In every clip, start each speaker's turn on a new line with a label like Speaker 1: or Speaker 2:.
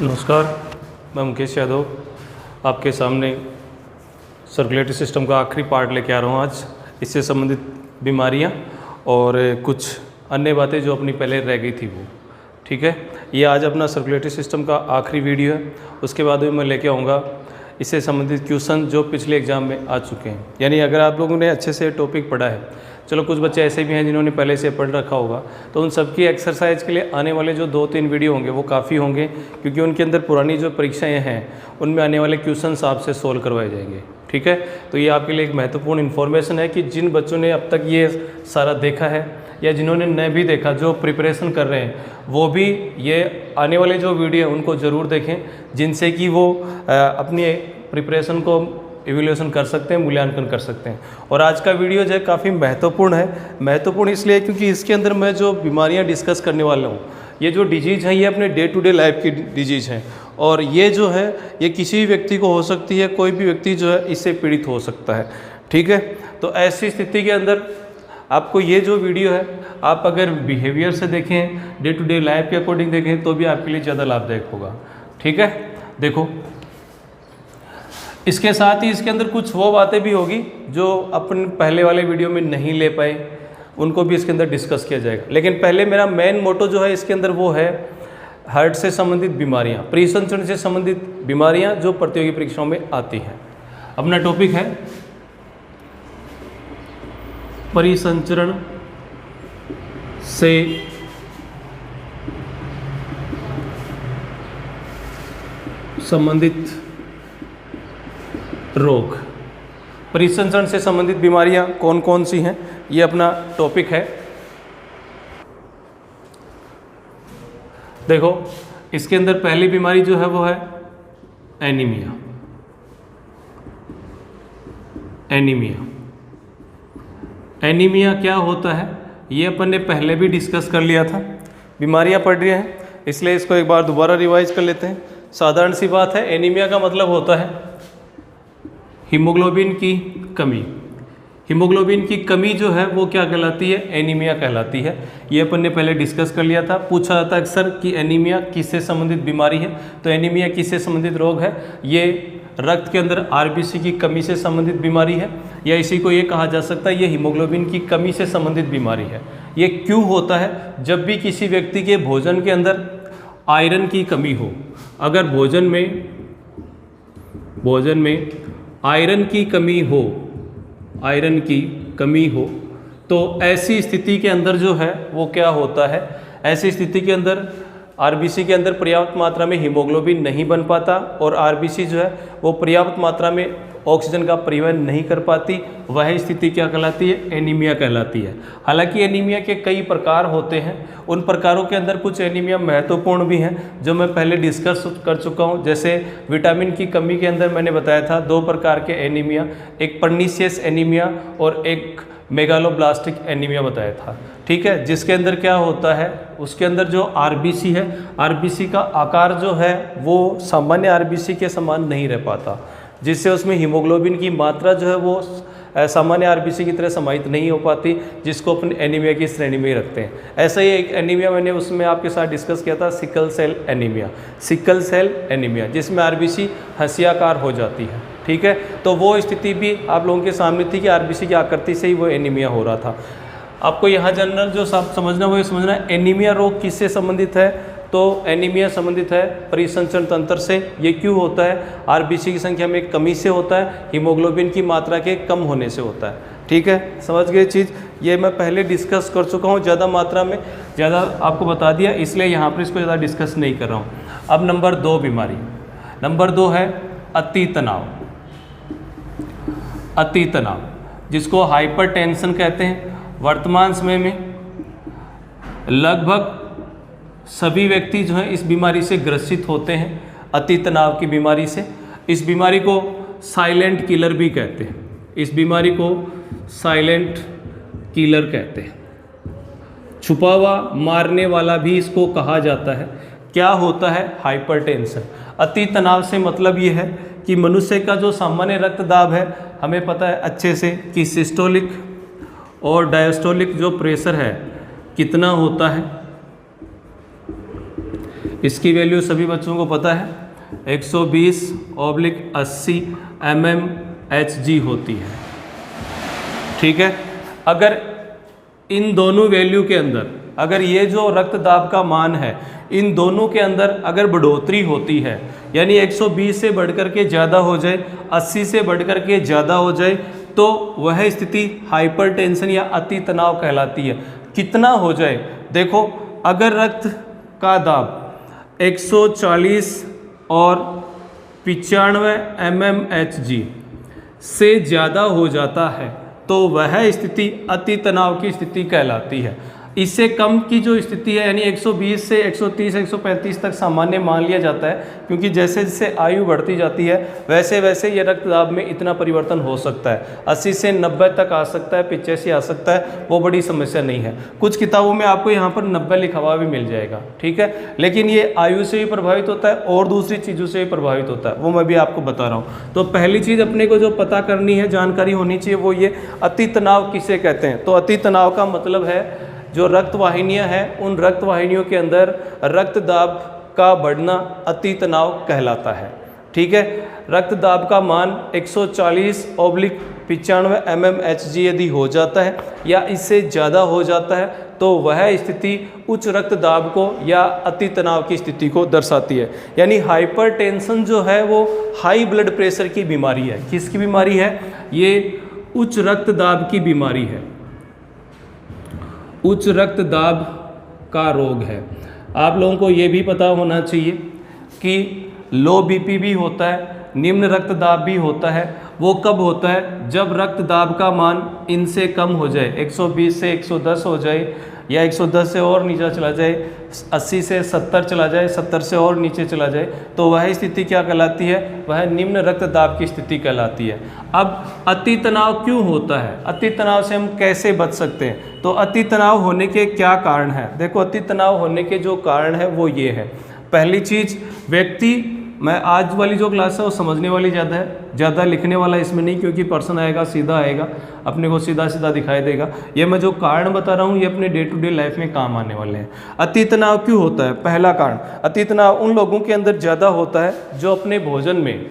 Speaker 1: नमस्कार, मैं मुकेश यादव आपके सामने सर्कुलेटरी सिस्टम का आखिरी पार्ट लेके आ रहा हूँ आज। इससे संबंधित बीमारियाँ और कुछ अन्य बातें जो अपनी पहले रह गई थी वो, ठीक है। ये आज अपना सर्कुलेटरी सिस्टम का आखिरी वीडियो है। उसके बाद में मैं लेके आऊँगा इससे संबंधित क्वेश्चन जो पिछले एग्ज़ाम में आ चुके हैं। यानी अगर आप लोगों ने अच्छे से टॉपिक पढ़ा है, चलो कुछ बच्चे ऐसे भी हैं जिन्होंने पहले से पढ़ रखा होगा, तो उन सबकी एक्सरसाइज के लिए आने वाले जो 2-3 वीडियो होंगे वो काफ़ी होंगे, क्योंकि उनके अंदर पुरानी जो परीक्षाएं हैं उनमें आने वाले क्वेश्चंस आपसे सोल्व करवाए जाएंगे, ठीक है। तो ये आपके लिए एक महत्वपूर्ण इन्फॉर्मेशन है कि जिन बच्चों ने अब तक ये सारा देखा है या जिन्होंने नहीं भी देखा, जो प्रिपरेशन कर रहे हैं, वो भी ये आने वाले जो वीडियो हैं उनको ज़रूर देखें, जिनसे कि वो अपनी प्रिपरेशन को इवैल्यूएशन कर सकते हैं, मूल्यांकन कर सकते हैं। और आज का वीडियो जो है काफ़ी महत्वपूर्ण है। महत्वपूर्ण इसलिए क्योंकि इसके अंदर मैं जो बीमारियां डिस्कस करने वाला हूँ, ये जो डिजीज़ हैं ये अपने डे टू डे लाइफ की डिजीज़ हैं, और ये जो है ये किसी भी व्यक्ति को हो सकती है, कोई भी व्यक्ति जो है इससे पीड़ित हो सकता है, ठीक है। तो ऐसी स्थिति के अंदर आपको ये जो वीडियो है, आप अगर बिहेवियर से देखें, डे टू डे लाइफ के अकॉर्डिंग देखें, तो भी आपके लिए ज़्यादा लाभदायक होगा, ठीक है। देखो, इसके साथ ही इसके अंदर कुछ वो बातें भी होगी जो अपन पहले वाले वीडियो में नहीं ले पाए, उनको भी इसके अंदर डिस्कस किया जाएगा। लेकिन पहले मेरा मेन मोटो जो है इसके अंदर वो है हार्ट से संबंधित बीमारियां, परिसंचरण से संबंधित बीमारियां जो प्रतियोगी परीक्षाओं में आती हैं। अपना टॉपिक है परिसंचरण से संबंधित रोग। परिसंचरण से संबंधित बीमारियां कौन कौन सी हैं, ये अपना टॉपिक है। देखो, इसके अंदर पहली बीमारी जो है वो है एनीमिया। एनीमिया एनीमिया क्या होता है ये अपन ने पहले भी डिस्कस कर लिया था। बीमारियां पढ़ रहे हैं इसलिए इसको एक बार दोबारा रिवाइज कर लेते हैं। साधारण सी बात है, एनीमिया का मतलब होता है हीमोग्लोबिन की कमी। हीमोग्लोबिन की कमी जो है वो क्या कहलाती है? एनीमिया कहलाती है। ये अपन ने पहले डिस्कस कर लिया था। पूछा जाता है अक्सर कि एनीमिया किससे संबंधित बीमारी है, तो एनीमिया किससे संबंधित रोग है? ये रक्त के अंदर आरबीसी की कमी से संबंधित बीमारी है, या इसी को ये कहा जा सकता है ये हीमोग्लोबिन की कमी से संबंधित बीमारी है। ये क्यों होता है? जब भी किसी व्यक्ति के भोजन के अंदर आयरन की कमी हो, अगर भोजन में आयरन की कमी हो, तो ऐसी स्थिति के अंदर जो है वो क्या होता है? ऐसी स्थिति के अंदर आरबीसी के अंदर पर्याप्त मात्रा में हीमोग्लोबिन नहीं बन पाता, और आरबीसी जो है वो पर्याप्त मात्रा में ऑक्सीजन का परिवहन नहीं कर पाती। वह स्थिति क्या कहलाती है? एनीमिया कहलाती है। हालांकि एनीमिया के कई प्रकार होते हैं, उन प्रकारों के अंदर कुछ एनीमिया महत्वपूर्ण भी हैं जो मैं पहले डिस्कस कर चुका हूं। जैसे विटामिन की कमी के अंदर मैंने बताया था 2 प्रकार के एनीमिया, एक पर्नीशियस एनीमिया और एक मेगालोब्लास्टिक एनीमिया बताया था, ठीक है। जिसके अंदर क्या होता है, उसके अंदर जो आरबीसी है, आरबीसी का आकार जो है वो सामान्य आरबीसी के समान नहीं रह पाता, जिससे उसमें हीमोग्लोबिन की मात्रा जो है वो सामान्य आरबीसी की तरह समाहित नहीं हो पाती, जिसको अपन एनीमिया की श्रेणी में ही रखते हैं। ऐसा ही एक एनीमिया मैंने उसमें आपके साथ डिस्कस किया था, सिकल सेल एनीमिया, जिसमें आरबीसी हंसियाकार हो जाती है, ठीक है। तो वो स्थिति भी आप लोगों के सामने थी कि आरबीसी की आकृति से ही वो एनीमिया हो रहा था। आपको यहाँ जनरल जो समझना वो ये समझना है एनीमिया रोग किससे संबंधित है, तो एनीमिया संबंधित है परिसंचरण तंत्र से। ये क्यों होता है? आरबीसी की संख्या में कमी से होता है, हीमोग्लोबिन की मात्रा के कम होने से होता है, ठीक है। समझ गए चीज़? ये मैं पहले डिस्कस कर चुका हूँ, ज़्यादा मात्रा में ज़्यादा आपको बता दिया, इसलिए यहाँ पर इसको ज़्यादा डिस्कस नहीं कर रहा हूँ। अब नंबर 2 बीमारी, नंबर 2 है अति तनाव। अति तनाव जिसको हाइपरटेंशन कहते हैं। वर्तमान समय में लगभग सभी व्यक्ति जो हैं इस बीमारी से ग्रसित होते हैं, अति तनाव की बीमारी से। इस बीमारी को साइलेंट किलर भी कहते हैं। इस बीमारी को साइलेंट किलर कहते हैं, छुपा हुआ मारने वाला भी इसको कहा जाता है। क्या होता है? हाइपरटेंशन। अति तनाव से मतलब ये है कि मनुष्य का जो सामान्य रक्तदाब है, हमें पता है अच्छे से कि सिस्टोलिक और डायस्टोलिक जो प्रेशर है कितना होता है। इसकी वैल्यू सभी बच्चों को पता है 120/80 mmHg होती है। ठीक है, अगर इन दोनों वैल्यू के अंदर, अगर ये जो रक्त दाब का मान है, इन दोनों के अंदर अगर बढ़ोतरी होती है, यानी 120 से बढ़कर के ज़्यादा हो जाए, 80 से बढ़कर के ज़्यादा हो जाए, तो वह स्थिति हाइपरटेंशन या अति तनाव कहलाती है। कितना हो जाए, देखो अगर रक्त का दाब 140 और 95 mmHg से ज़्यादा हो जाता है तो वह स्थिति अति तनाव की स्थिति कहलाती है। इससे कम की जो स्थिति है, यानी 120 से 130 135 तक सामान्य मान लिया जाता है, क्योंकि जैसे जैसे आयु बढ़ती जाती है वैसे वैसे ये रक्तदाब में इतना परिवर्तन हो सकता है। 80 से 90 तक आ सकता है, 85 आ सकता है, वो बड़ी समस्या नहीं है। कुछ किताबों में आपको यहाँ पर 90 लिखा हुआ भी मिल जाएगा, ठीक है, लेकिन ये आयु से भी प्रभावित होता है और दूसरी चीज़ों से भी प्रभावित होता है, वो मैं भी आपको बता रहा हूँ। तो पहली चीज़ अपने को जो पता करनी है, जानकारी होनी चाहिए, वो ये अति तनाव किसे कहते हैं। तो अति तनाव का मतलब है जो रक्त वाहिनियाँ हैं, उन रक्त वाहिनियों के अंदर रक्त दाब का बढ़ना अति तनाव कहलाता है। ठीक है, रक्त दाब का मान 140/95 mmHg यदि हो जाता है या इससे ज़्यादा हो जाता है तो वह स्थिति उच्च रक्त दाब को या अति तनाव की स्थिति को दर्शाती है। यानी हाइपरटेंशन जो है वो हाई ब्लड प्रेशर की बीमारी है। किसकी बीमारी है? ये उच्च रक्तदाब की बीमारी है, उच्च रक्तदाब का रोग है। आप लोगों को ये भी पता होना चाहिए कि लो बीपी भी होता है, निम्न रक्तदाब भी होता है। वो कब होता है? जब रक्तदाब का मान इनसे कम हो जाए, 120 से 110 हो जाए या 110 से और नीचे चला जाए, 80 से 70 चला जाए, 70 से और नीचे चला जाए, तो वह स्थिति क्या कहलाती है? वह निम्न रक्तदाब की स्थिति कहलाती है। अब अति तनाव क्यों होता है? अति तनाव से हम कैसे बच सकते हैं? तो अति तनाव होने के क्या कारण हैं? देखो, अति तनाव होने के जो कारण है वो ये है। पहली चीज़, व्यक्ति, मैं आज वाली जो क्लास है वो समझने वाली ज़्यादा है, ज़्यादा लिखने वाला इसमें नहीं, क्योंकि पर्सन आएगा सीधा आएगा, अपने को सीधा सीधा दिखाई देगा। ये मैं जो कारण बता रहा हूँ ये अपने डे टू डे लाइफ में काम आने वाले हैं। अति तनाव क्यों होता है? पहला कारण, अति तनाव उन लोगों के अंदर ज़्यादा होता है जो अपने भोजन में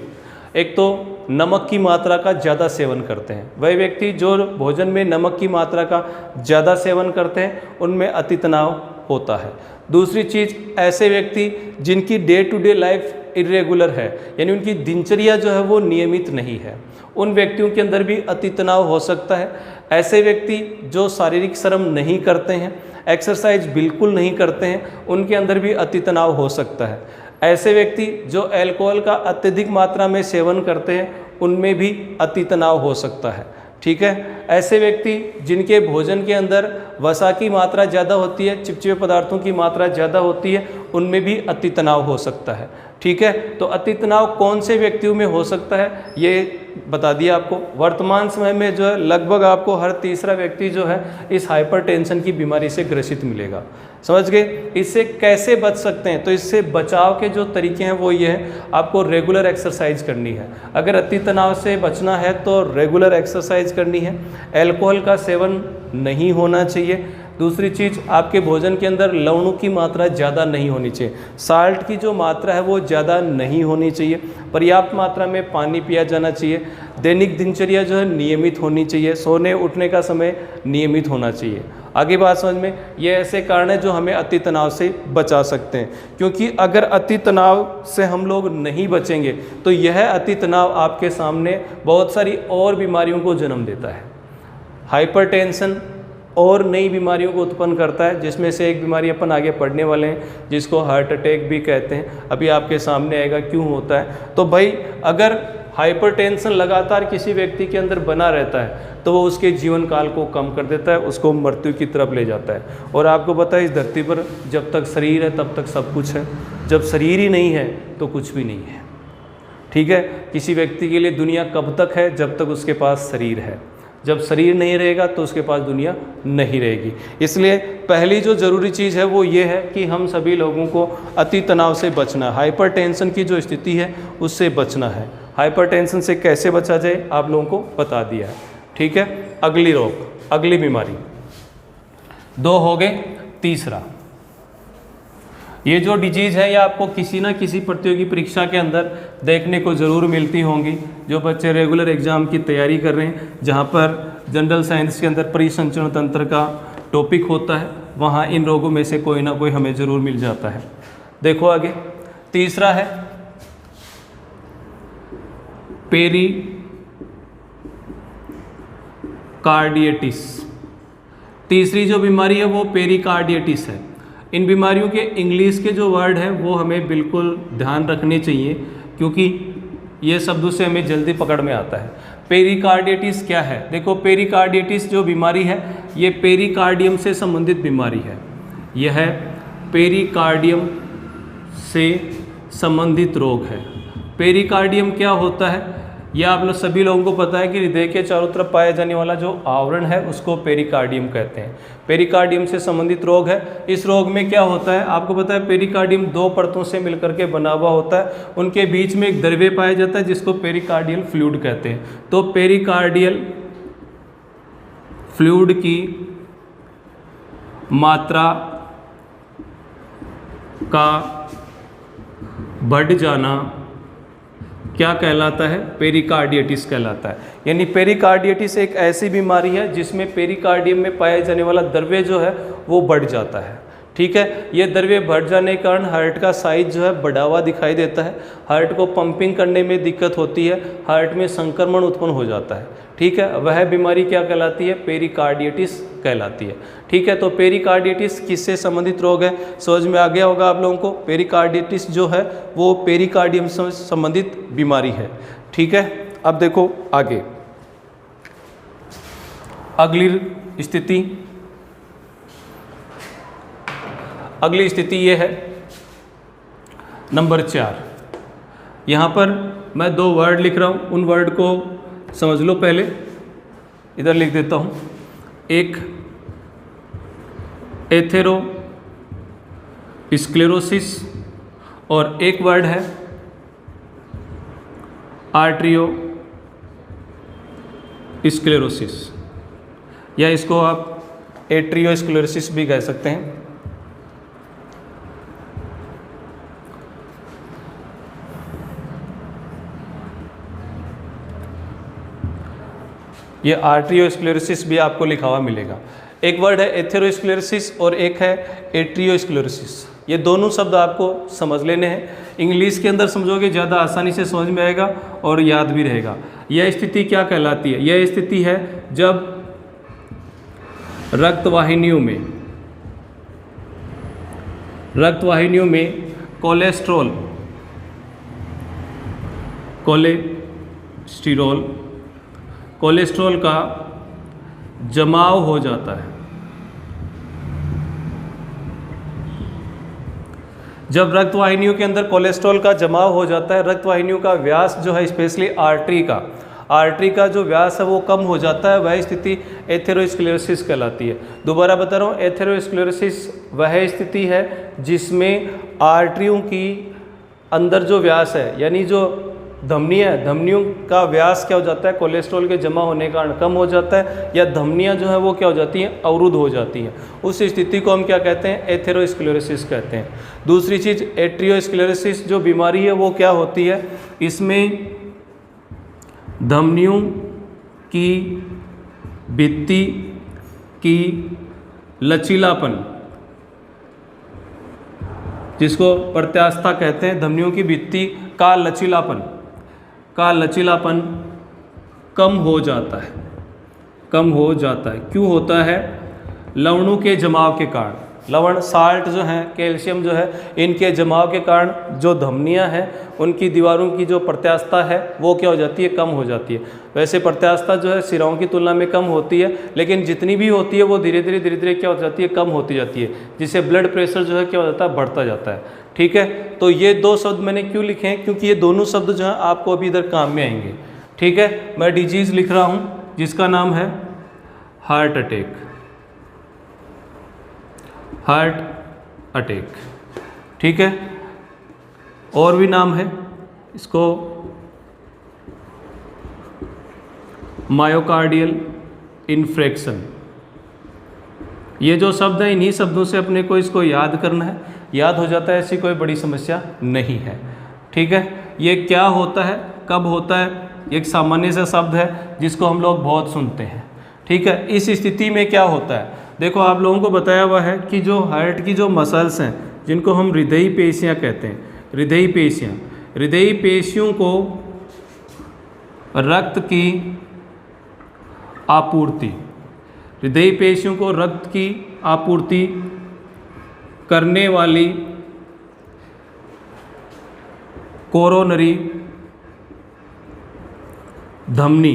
Speaker 1: एक तो नमक की मात्रा का ज़्यादा सेवन करते हैं। वह व्यक्ति जो भोजन में नमक की मात्रा का ज़्यादा सेवन करते हैं उनमें अति तनाव होता है। दूसरी चीज़, ऐसे व्यक्ति जिनकी day to day life irregular है, यानी उनकी दिनचर्या जो है वो नियमित नहीं है, उन व्यक्तियों के अंदर भी अति तनाव हो सकता है। ऐसे व्यक्ति जो शारीरिक श्रम नहीं करते हैं, एक्सरसाइज बिल्कुल नहीं करते हैं, उनके अंदर भी अति तनाव हो सकता है। ऐसे व्यक्ति जो अल्कोहल का अत्यधिक मात्रा में सेवन करते हैं उनमें भी अति तनाव हो सकता है। ठीक है, ऐसे व्यक्ति जिनके भोजन के अंदर वसा की मात्रा ज़्यादा होती है, चिपचिपे पदार्थों की मात्रा ज़्यादा होती है, उनमें भी अति तनाव हो सकता है। ठीक है, तो अति तनाव कौन से व्यक्तियों में हो सकता है ये बता दिया आपको। वर्तमान समय में जो है लगभग आपको हर तीसरा व्यक्ति जो है इस हाइपरटेंशन की बीमारी से ग्रसित मिलेगा। समझ गए? इससे कैसे बच सकते हैं? तो इससे बचाव के जो तरीके हैं वो ये हैं, आपको रेगुलर एक्सरसाइज करनी है। अगर अति तनाव से बचना है तो रेगुलर एक्सरसाइज करनी है। अल्कोहल का सेवन नहीं होना चाहिए। दूसरी चीज़, आपके भोजन के अंदर लवणों की मात्रा ज़्यादा नहीं होनी चाहिए, साल्ट की जो मात्रा है वो ज़्यादा नहीं होनी चाहिए। पर्याप्त मात्रा में पानी पिया जाना चाहिए। दैनिक दिनचर्या जो है नियमित होनी चाहिए। सोने उठने का समय नियमित होना चाहिए। आगे बात समझ में? ये ऐसे कारण हैं जो हमें अति तनाव से बचा सकते हैं, क्योंकि अगर अति तनाव से हम लोग नहीं बचेंगे तो यह अति तनाव आपके सामने बहुत सारी और बीमारियों को जन्म देता है। हाइपरटेंशन और नई बीमारियों को उत्पन्न करता है, जिसमें से एक बीमारी अपन आगे पढ़ने वाले हैं जिसको हार्ट अटैक भी कहते हैं। अभी आपके सामने आएगा क्यों होता है। तो भाई, अगर हाइपरटेंशन लगातार किसी व्यक्ति के अंदर बना रहता है तो वो उसके जीवन काल को कम कर देता है, उसको मृत्यु की तरफ ले जाता है। और आपको पता है, इस धरती पर जब तक शरीर है तब तक सब कुछ है, जब शरीर ही नहीं है तो कुछ भी नहीं है। ठीक है, किसी व्यक्ति के लिए दुनिया कब तक है? जब तक उसके पास शरीर है। जब शरीर नहीं रहेगा तो उसके पास दुनिया नहीं रहेगी। इसलिए पहली जो ज़रूरी चीज़ है वो ये है कि हम सभी लोगों को अति तनाव से बचना, हाइपरटेंशन की जो स्थिति है उससे बचना है। हाइपरटेंशन से कैसे बचा जाए आप लोगों को बता दिया है। ठीक है, अगली रोग, अगली बीमारी, 2 हो गए। तीसरा, ये जो डिजीज़ है ये आपको किसी ना किसी प्रतियोगी परीक्षा के अंदर देखने को ज़रूर मिलती होंगी। जो बच्चे रेगुलर एग्ज़ाम की तैयारी कर रहे हैं, जहाँ पर जनरल साइंस के अंदर परिसंचरण तंत्र का टॉपिक होता है, वहाँ इन रोगों में से कोई ना कोई हमें ज़रूर मिल जाता है। देखो आगे, तीसरा है पेरिकार्डियटिस। तीसरी जो बीमारी है वो पेरिकार्डियटिस है। इन बीमारियों के इंग्लिश के जो वर्ड हैं वो हमें बिल्कुल ध्यान रखने चाहिए, क्योंकि ये शब्दों से हमें जल्दी पकड़ में आता है। पेरिकार्डियटिस क्या है? देखो, पेरिकार्डियटिस जो बीमारी है ये पेरिकार्डियम से संबंधित बीमारी है। यह पेरिकार्डियम से संबंधित रोग है। पेरिकार्डियम क्या होता है? यह आप लोग सभी लोगों को पता है कि हृदय के चारों तरफ पाया जाने वाला जो आवरण है उसको पेरिकार्डियम कहते हैं। पेरिकार्डियम से संबंधित रोग है। इस रोग में क्या होता है आपको पता है? पेरिकार्डियम दो परतों से मिलकर के बना हुआ होता है। उनके बीच में एक द्रव्य पाया जाता है जिसको पेरिकार्डियल फ्लूइड कहते हैं। तो पेरिकार्डियल फ्लूइड की मात्रा का बढ़ जाना क्या कहलाता है? पेरिकार्डियटिस कहलाता है। यानी पेरिकार्डियटिस एक ऐसी बीमारी है जिसमें पेरिकार्डियम में पाया जाने वाला द्रव्य जो है वो बढ़ जाता है। ठीक है, ये द्रव्य बढ़ जाने के कारण हार्ट का साइज जो है बढ़ा हुआ दिखाई देता है। हार्ट को पंपिंग करने में दिक्कत होती है, हार्ट में संक्रमण उत्पन्न हो जाता है। ठीक है, वह बीमारी क्या कहलाती है? पेरिकार्डियटिस कहलाती है। ठीक है, तो पेरिकार्डियटिस किससे संबंधित रोग है? समझ में आ गया होगा आप लोगों को। पेरिकार्डियटिस जो है वो पेरिकार्डियम से संबंधित बीमारी है। ठीक है, अब देखो आगे, अगली स्थिति ये है नंबर 4। यहाँ पर मैं दो वर्ड लिख रहा हूँ, उन वर्ड को समझ लो। पहले इधर लिख देता हूँ, एक एथेरोस्क्लेरोसिस और एक वर्ड है आर्टरियोस्क्लेरोसिस, या इसको आप एट्रियोस्क्लेरोसिस भी कह सकते हैं। ये आर्टरियोस्क्लेरोसिस भी आपको लिखा हुआ मिलेगा। एक वर्ड है एथेरोस्क्लेरोसिस और एक है एट्रियोस्क्लेरोसिस। ये दोनों शब्द आपको समझ लेने हैं। इंग्लिश के अंदर समझोगे ज़्यादा आसानी से समझ में आएगा और याद भी रहेगा। यह स्थिति क्या कहलाती है? यह स्थिति है जब रक्तवाहिनियों में कोलेस्ट्रॉल का जमाव हो जाता है। जब रक्तवाहिनियों के अंदर कोलेस्ट्रॉल का जमाव हो जाता है, रक्तवाहिनियों का व्यास जो है, स्पेशली आर्टरी का जो व्यास है वो कम हो जाता है, वह स्थिति एथेरोस्क्लेरोसिस कहलाती है। दोबारा बता रहा हूँ, एथेरोस्क्लेरोसिस वह स्थिति है जिसमें आर्टरियों की अंदर जो व्यास है, यानी जो धमनियों का व्यास क्या हो जाता है? कोलेस्ट्रॉल के जमा होने के कारण कम हो जाता है, या धमनियां जो है वो क्या हो जाती हैं? अवरुद्ध हो जाती हैं। उस स्थिति को हम क्या कहते हैं? एथेरोस्क्लेरोसिस कहते हैं। दूसरी चीज़, एट्रियोस्क्लेरोसिस जो बीमारी है वो क्या होती है? इसमें धमनियों की भित्ति की लचीलापन, जिसको प्रत्यास्थता कहते हैं, धमनियों की भित्ति का लचीलापन कम हो जाता है। क्यों होता है? लवणों के जमाव के कारण। लवण, साल्ट जो है, कैल्शियम जो है, इनके जमाव के कारण जो धमनियां हैं उनकी दीवारों की जो प्रत्यास्थता है वो क्या हो जाती है? कम हो जाती है। वैसे प्रत्यास्थता जो है सिराओं की तुलना में कम होती है, लेकिन जितनी भी होती है वो धीरे धीरे क्या हो जाती है? कम होती जाती है, जिससे ब्लड प्रेशर जो है क्या हो जाता है? बढ़ता जाता है। ठीक है, तो ये दो शब्द मैंने क्यों लिखे हैं? क्योंकि ये दोनों शब्द जो हैं आपको अभी इधर काम में आएंगे। ठीक है, मैं डिजीज़ लिख रहा हूँ जिसका नाम है हार्ट अटैक। ठीक है, और भी नाम है इसको मायोकार्डियल इन्फ्रेक्शन। ये जो शब्द है इन्हीं शब्दों से अपने को इसको याद करना है। याद हो जाता है, ऐसी कोई बड़ी समस्या नहीं है। ठीक है, ये क्या होता है, कब होता है, एक सामान्य सा शब्द है जिसको हम लोग बहुत सुनते हैं। ठीक है, इस स्थिति में क्या होता है, देखो आप लोगों को बताया हुआ है कि जो हार्ट की जो मसल्स हैं जिनको हम हृदयी पेशियाँ कहते हैं, हृदयी पेशियों को रक्त की आपूर्ति, हृदयी पेशियों को रक्त की आपूर्ति करने वाली कोरोनरी धमनी,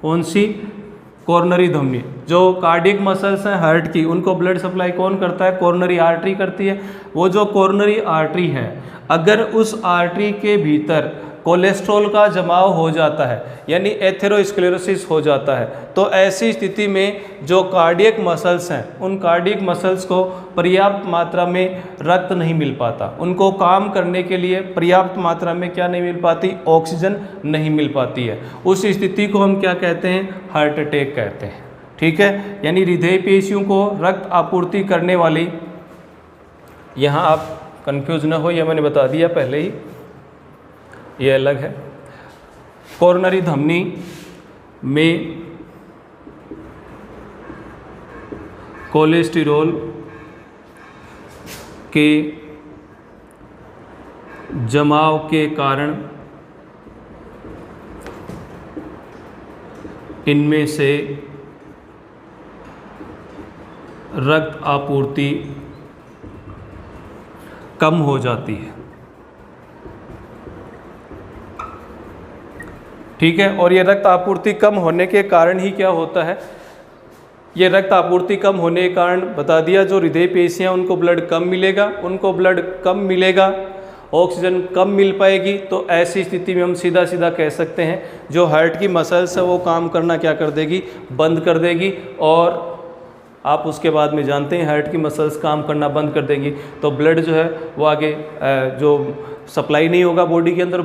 Speaker 1: कौन सी, कोरोनरी धमनी, जो कार्डियक मसल्स हैं हार्ट की उनको ब्लड सप्लाई कौन करता है, कोरोनरी आर्टरी करती है। वो जो कोरोनरी आर्टरी है, अगर उस आर्टरी के भीतर कोलेस्ट्रॉल का जमाव हो जाता है यानी एथेरोस्क्लेरोसिस हो जाता है, तो ऐसी स्थिति में जो कार्डियक मसल्स हैं उन कार्डियक मसल्स को पर्याप्त मात्रा में रक्त नहीं मिल पाता, उनको काम करने के लिए पर्याप्त मात्रा में क्या नहीं मिल पाती, ऑक्सीजन नहीं मिल पाती है। उस स्थिति को हम क्या कहते हैं, हार्ट अटैक कहते हैं। ठीक है, यानी हृदय पेशियों को रक्त आपूर्ति करने वाली, यहाँ आप कंफ्यूज न हो, यह मैंने बता दिया पहले ही, ये अलग है। कोरोनरी धमनी में कोलेस्टेरॉल के जमाव के कारण इनमें से रक्त आपूर्ति कम हो जाती है। ठीक है, और ये रक्त आपूर्ति कम होने के कारण ही क्या होता है, ये रक्त आपूर्ति कम होने के कारण बता दिया, जो हृदय पेशियाँ उनको ब्लड कम मिलेगा, ऑक्सीजन कम मिल पाएगी, तो ऐसी स्थिति में हम सीधा सीधा कह सकते हैं जो हार्ट की मसल्स है वो काम करना क्या कर देगी, बंद कर देगी। और आप उसके बाद में जानते हैं हार्ट की मसल्स काम करना बंद कर देंगी तो ब्लड जो है वो आगे जो सप्लाई नहीं होगा बॉडी के अंदर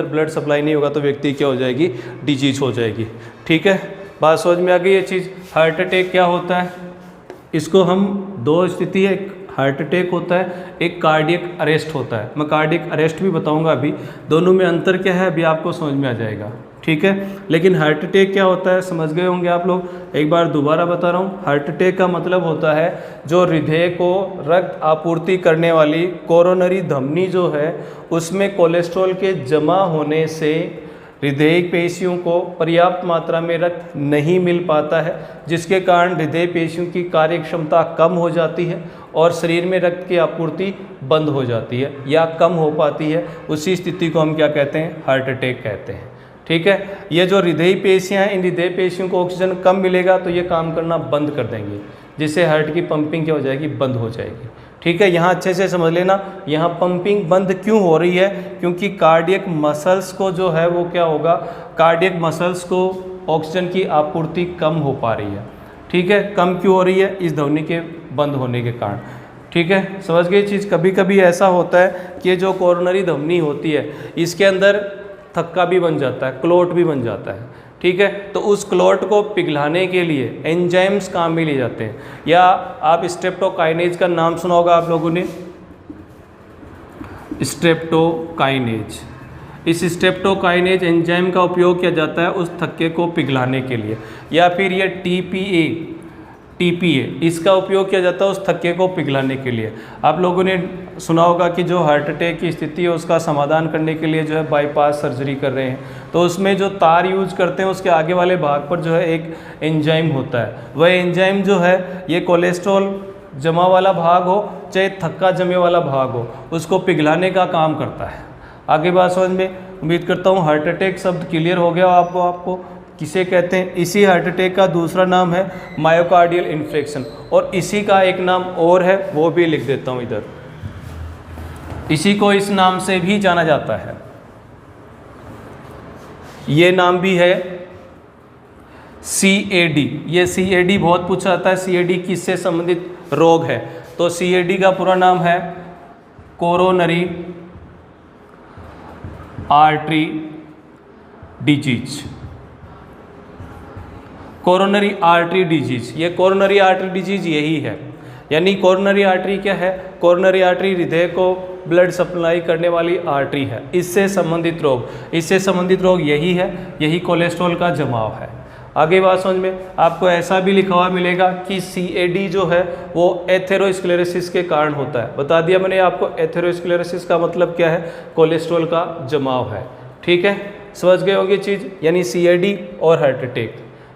Speaker 1: ब्लड सप्लाई नहीं होगा तो व्यक्ति क्या हो जाएगी, डिजीज हो जाएगी। ठीक है, बात समझ में आ गई ये चीज़। हार्ट अटैक क्या होता है, इसको हम दो स्थिति है, एक हार्ट अटैक होता है, एक कार्डियक अरेस्ट होता है। मैं कार्डियक अरेस्ट भी बताऊंगा अभी, दोनों में अंतर क्या है अभी आपको समझ में आ जाएगा। ठीक है, लेकिन हार्ट अटैक क्या होता है समझ गए होंगे आप लोग, एक बार दोबारा बता रहा हूँ। हार्ट अटैक का मतलब होता है जो हृदय को रक्त आपूर्ति करने वाली कोरोनरी धमनी जो है उसमें कोलेस्ट्रॉल के जमा होने से हृदय पेशियों को पर्याप्त मात्रा में रक्त नहीं मिल पाता है, जिसके कारण हृदय पेशियों की कार्य क्षमता कम हो जाती है और शरीर में रक्त की आपूर्ति बंद हो जाती है या कम हो पाती है। उसी स्थिति को हम क्या कहते हैं, हार्ट अटैक कहते हैं। ठीक है, ये जो हृदय पेशियाँ हैं, इन हृदय पेशियों को ऑक्सीजन कम मिलेगा तो ये काम करना बंद कर देंगे, जिससे हार्ट की पंपिंग क्या हो जाएगी, बंद हो जाएगी। ठीक है, यहाँ अच्छे से समझ लेना, यहाँ पंपिंग बंद क्यों हो रही है, क्योंकि कार्डियक मसल्स को जो है वो क्या होगा, कार्डियक मसल्स को ऑक्सीजन की आपूर्ति कम हो पा रही है। ठीक है, कम क्यों हो रही है, इस ध्वनि के बंद होने के कारण। ठीक है, समझ गए चीज़। कभी कभी ऐसा होता है कि जो कोरोनरी धमनी होती है इसके अंदर थक्का भी बन जाता है, क्लोट भी बन जाता है। ठीक है, तो उस क्लोट को पिघलाने के लिए एंजाइम्स काम में लिए जाते हैं, या आप स्ट्रेप्टोकाइनेज का नाम सुना होगा आप लोगों ने, स्ट्रेप्टोकाइनेज। इस स्ट्रेप्टोकाइनेज एंजाइम का उपयोग किया जाता है उस थक्के को पिघलाने के लिए, या फिर ये टीपीए इसका उपयोग किया जाता है उस थक्के को पिघलाने के लिए। आप लोगों ने सुना होगा कि जो हार्ट अटैक की स्थिति है उसका समाधान करने के लिए जो है बाईपास सर्जरी कर रहे हैं, तो उसमें जो तार यूज करते हैं उसके आगे वाले भाग पर जो है एक एंजाइम होता है। वह एंजाइम जो है ये कोलेस्ट्रॉल जमा वाला भाग हो चाहे थक्का जमे वाला भाग हो, उसको पिघलाने का काम करता है। आगे बात समझ में, उम्मीद करता हूँ हार्ट अटैक शब्द क्लियर हो गया आपको किसे कहते हैं। इसी हार्ट अटैक का दूसरा नाम है मायोकार्डियल इन्फ्रेक्शन, और इसी का एक नाम और है वो भी लिख देता हूँ इधर, इसी को इस नाम से भी जाना जाता है। ये नाम भी है CAD। ये CAD बहुत पूछा जाता है, CAD किससे संबंधित रोग है, तो CAD का पूरा नाम है coronary artery disease. Coronary artery disease, ये कोरोनरी आर्टरी डिजीज यही है। यानी कोरोनरी आर्टरी क्या है? कोरोनरी आर्टरी हृदय को ब्लड सप्लाई करने वाली आर्टरी है। इससे संबंधित रोग यही है, यही कोलेस्ट्रॉल का जमाव है। आगे बात समझ में। आपको ऐसा भी लिखा हुआ मिलेगा कि CAD जो है वो एथेरोस्क्लेरोसिस के कारण होता है। बता दिया मैंने आपको, एथेरोस्क्लेरोसिस का मतलब क्या है? कोलेस्ट्रॉल का जमाव है। ठीक है, समझ गए होंगे चीज़, यानी CAD और हार्ट अटैक।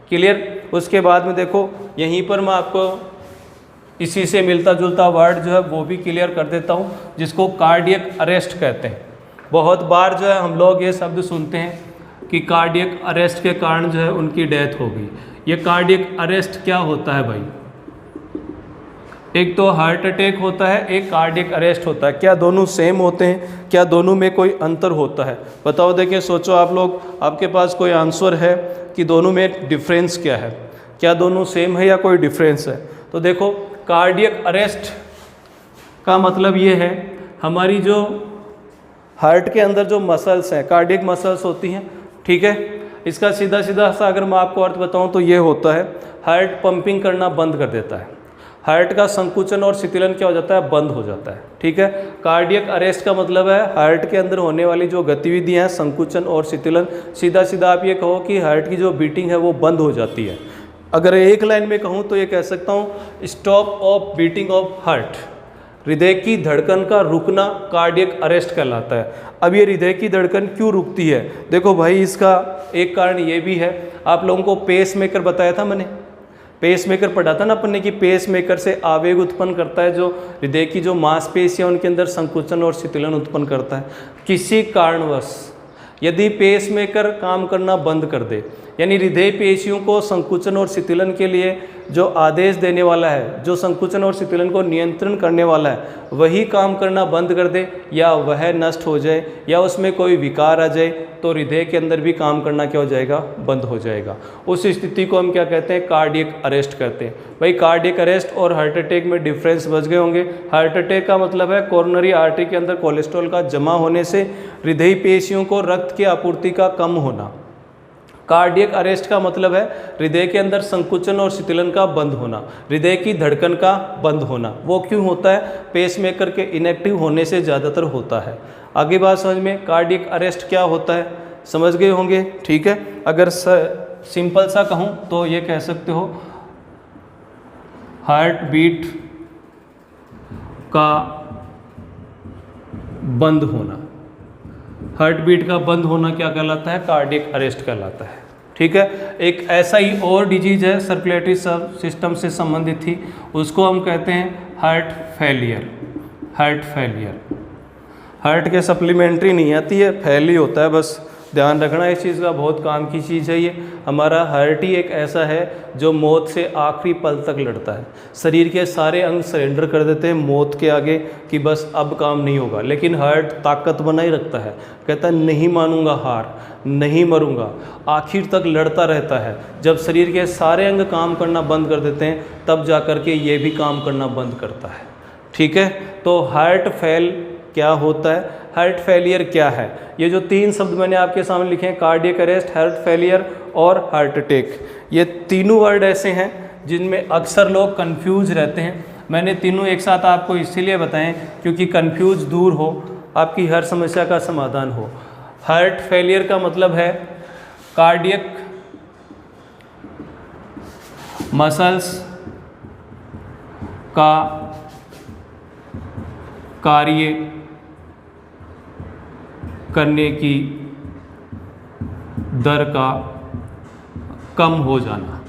Speaker 1: क्लियर। उसके बाद में देखो यहीं पर मैं आपको इसी से मिलता जुलता वर्ड जो है वो भी क्लियर कर देता हूँ, जिसको कार्डियक अरेस्ट कहते हैं। बहुत बार जो है हम लोग ये शब्द सुनते हैं कि कार्डियक अरेस्ट के कारण जो है उनकी डेथ हो गई। ये कार्डियक अरेस्ट क्या होता है भाई? एक तो हार्ट अटैक होता है, एक कार्डियक अरेस्ट होता है। क्या दोनों सेम होते हैं? क्या दोनों में कोई अंतर होता है? बताओ, देखिए सोचो आप लोग, आपके पास कोई आंसर है कि दोनों में डिफरेंस क्या है? क्या दोनों सेम है या कोई डिफरेंस है? तो देखो, कार्डियक अरेस्ट का मतलब ये है, हमारी जो हार्ट के अंदर जो मसल्स हैं, कार्डियक मसल्स होती हैं, ठीक है, इसका सीधा सीधा सा अगर मैं आपको अर्थ बताऊं तो ये होता है, हार्ट पंपिंग करना बंद कर देता है। हार्ट का संकुचन और शिथिलन क्या हो जाता है? बंद हो जाता है। ठीक है। कार्डियक अरेस्ट का मतलब है हार्ट के अंदर होने वाली जो गतिविधियां हैं, संकुचन और शिथिलन, सीधा सीधा आप ये कहो कि हार्ट की जो बीटिंग है वो बंद हो जाती है। अगर एक लाइन में कहूँ तो ये कह सकता हूँ, stop of beating of heart, हृदय की धड़कन का रुकना कार्डियक अरेस्ट कहलाता है। अब ये हृदय की धड़कन क्यों रुकती है? देखो भाई, इसका एक कारण ये भी है, आप लोगों को पेस मेकर बताया था मैंने, पेस मेकर पढ़ा था ना अपन ने कि पेस मेकर से आवेग उत्पन्न करता है, जो हृदय की जो मांसपेशियां उनके अंदर संकुचन और शिथिलन उत्पन्न करता है। किसी कारणवश यदि पेस मेकर काम करना बंद कर दे, यानी हृदय पेशियों को संकुचन और शिथिलन के लिए जो आदेश देने वाला है, जो संकुचन और शिथिलन को नियंत्रण करने वाला है, वही काम करना बंद कर दे, या वह नष्ट हो जाए, या उसमें कोई विकार आ जाए, तो हृदय के अंदर भी काम करना क्या हो जाएगा? बंद हो जाएगा। उस स्थिति को हम क्या कहते हैं? कार्डियक अरेस्ट कहते हैं। भाई, कार्डियक अरेस्ट और हार्ट अटैक में डिफरेंस समझ गए होंगे। हार्ट अटैक का मतलब है कोरोनरी आर्टरी के अंदर कोलेस्ट्रॉल का जमा होने से हृदय पेशियों को रक्त की आपूर्ति का कम होना। कार्डियक अरेस्ट का मतलब है हृदय के अंदर संकुचन और शिथिलन का बंद होना, हृदय की धड़कन का बंद होना। वो क्यों होता है? पेसमेकर के इनएक्टिव होने से ज़्यादातर होता है। आगे बात समझ में, कार्डियक अरेस्ट क्या होता है समझ गए होंगे। ठीक है, अगर सिंपल सा कहूँ तो ये कह सकते हो, हार्ट बीट का बंद होना, हार्ट बीट का बंद होना क्या कहलाता है? कार्डियक अरेस्ट कहलाता है। ठीक है। एक ऐसा ही और डिजीज है, सर्कुलेटरी सिस्टम से संबंधित थी, उसको हम कहते हैं heart failure. Heart failure, heart के सप्लीमेंट्री नहीं आती है, फेल ही होता है, बस ध्यान रखना इस चीज़ का, बहुत काम की चीज़ है ये। हमारा हार्ट ही एक ऐसा है जो मौत से आखिरी पल तक लड़ता है। शरीर के सारे अंग सरेंडर कर देते हैं मौत के आगे कि बस अब काम नहीं होगा, लेकिन हार्ट ताकत बनाए रखता है, कहता है नहीं मानूंगा हार, नहीं मरूंगा, आखिर तक लड़ता रहता है। जब शरीर के सारे अंग काम करना बंद कर देते हैं, तब जा कर के ये भी काम करना बंद करता है। ठीक है। तो हार्ट फेल क्या होता है? हार्ट फेलियर क्या है? ये जो तीन शब्द मैंने आपके सामने लिखे हैं, कार्डियक अरेस्ट, हार्ट फेलियर और हार्ट अटैक, ये तीनों वर्ड ऐसे हैं जिनमें अक्सर लोग कंफ्यूज रहते हैं। मैंने तीनों एक साथ आपको इसीलिए बताएं क्योंकि कंफ्यूज दूर हो, आपकी हर समस्या का समाधान हो। हार्ट फेलियर का मतलब है कार्डियक मसल्स का कार्य करने की दर का कम हो जाना।